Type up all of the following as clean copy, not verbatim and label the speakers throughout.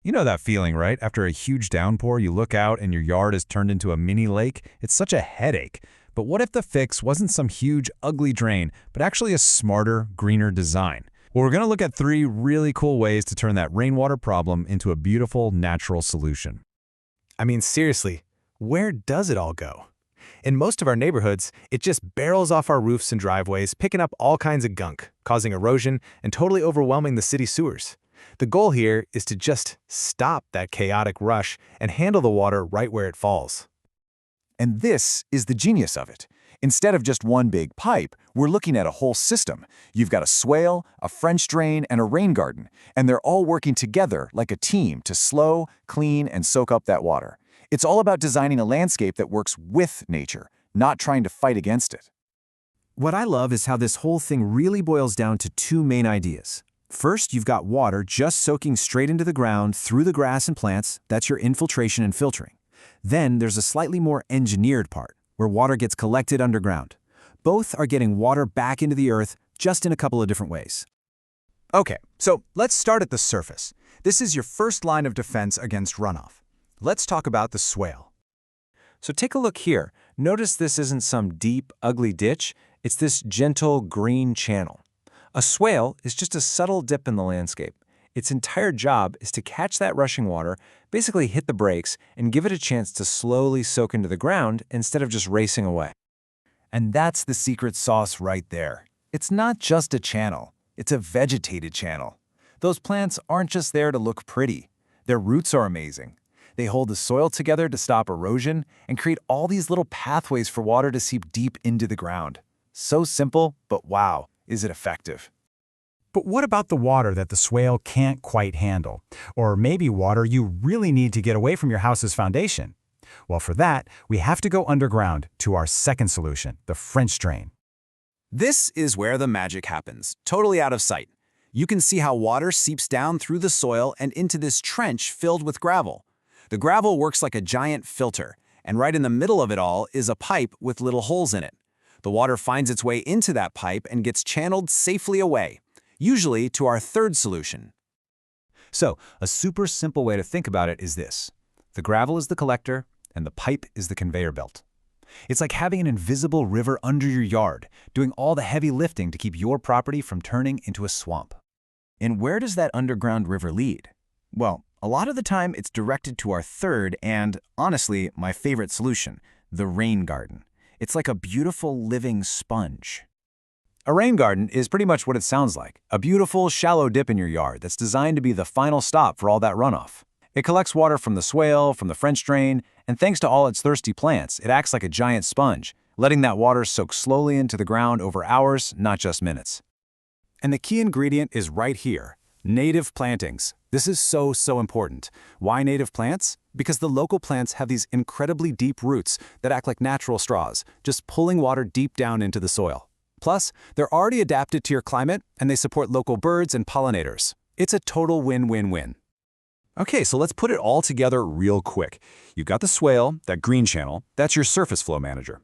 Speaker 1: You know that feeling, right? After a huge downpour, you look out and your yard is turned into a mini lake. It's such a headache. But what if the fix wasn't some huge, ugly drain, but actually a smarter, greener design? Well, we're going to look at 3 really cool ways to turn that rainwater problem into a beautiful, natural solution.
Speaker 2: I mean, seriously, where does it all go? In most of our neighborhoods, it just barrels off our roofs and driveways, picking up all kinds of gunk, causing erosion and totally overwhelming the city sewers. The goal here is to just stop that chaotic rush and handle the water right where it falls.
Speaker 3: And this is the genius of it. Instead of just one big pipe, we're looking at a whole system. You've got a swale, a French drain, and a rain garden, and they're all working together like a team to slow, clean, and soak up that water. It's all about designing a landscape that works with nature, not trying to fight against it.
Speaker 4: What I love is how this whole thing really boils down to 2 main ideas. First, you've got water just soaking straight into the ground through the grass and plants. That's your infiltration and filtering. Then there's a slightly more engineered part, where water gets collected underground. Both are getting water back into the earth, just in a couple of different ways.
Speaker 5: Okay, so let's start at the surface. This is your first line of defense against runoff. Let's talk about the swale.
Speaker 4: So take a look here. Notice this isn't some deep, ugly ditch. It's this gentle green channel. A swale is just a subtle dip in the landscape. Its entire job is to catch that rushing water, basically hit the brakes, and give it a chance to slowly soak into the ground instead of just racing away.
Speaker 3: And that's the secret sauce right there. It's not just a channel, it's a vegetated channel. Those plants aren't just there to look pretty. Their roots are amazing. They hold the soil together to stop erosion and create all these little pathways for water to seep deep into the ground. So simple, but wow, is it effective.
Speaker 6: But what about the water that the swale can't quite handle? Or maybe water you really need to get away from your house's foundation? Well, for that, we have to go underground to our second solution, the French drain.
Speaker 5: This is where the magic happens, totally out of sight. You can see how water seeps down through the soil and into this trench filled with gravel. The gravel works like a giant filter, and right in the middle of it all is a pipe with little holes in it. The water finds its way into that pipe and gets channeled safely away, usually to our third solution.
Speaker 4: So, a super simple way to think about it is this. The gravel is the collector, and the pipe is the conveyor belt. It's like having an invisible river under your yard, doing all the heavy lifting to keep your property from turning into a swamp.
Speaker 3: And where does that underground river lead? Well, a lot of the time it's directed to our third and, honestly, my favorite solution, the rain garden. It's like a beautiful living sponge.
Speaker 4: A rain garden is pretty much what it sounds like, a beautiful, shallow dip in your yard that's designed to be the final stop for all that runoff. It collects water from the swale, from the French drain, and thanks to all its thirsty plants, it acts like a giant sponge, letting that water soak slowly into the ground over hours, not just minutes. And the key ingredient is right here, native plantings. This is so important. Why native plants? Because the local plants have these incredibly deep roots that act like natural straws, just pulling water deep down into the soil. Plus, they're already adapted to your climate, and they support local birds and pollinators. It's a total win-win-win.
Speaker 1: Okay, so let's put it all together real quick. You've got the swale, that green channel, that's your surface flow manager.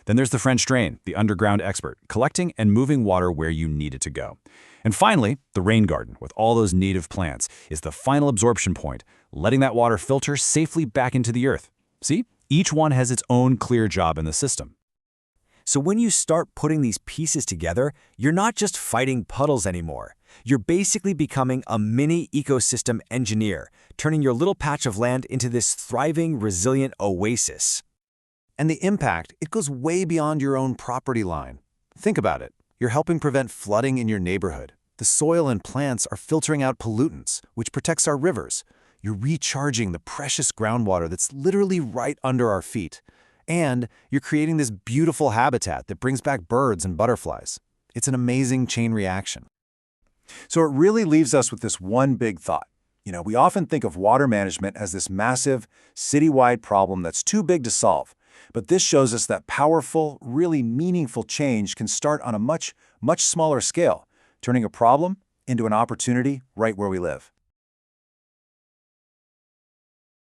Speaker 1: Then there's the French drain, the underground expert, collecting and moving water where you need it to go. And finally, the rain garden, with all those native plants, is the final absorption point, letting that water filter safely back into the earth. See, each one has its own clear job in the system.
Speaker 4: So when you start putting these pieces together, you're not just fighting puddles anymore. You're basically becoming a mini ecosystem engineer, turning your little patch of land into this thriving, resilient oasis.
Speaker 3: And the impact, it goes way beyond your own property line. Think about it. You're helping prevent flooding in your neighborhood. The soil and plants are filtering out pollutants, which protects our rivers. You're recharging the precious groundwater that's literally right under our feet. And you're creating this beautiful habitat that brings back birds and butterflies. It's an amazing chain reaction.
Speaker 7: So it really leaves us with this one big thought. We often think of water management as this massive, citywide problem that's too big to solve. But this shows us that powerful, really meaningful change can start on a much smaller scale, turning a problem into an opportunity right where we live.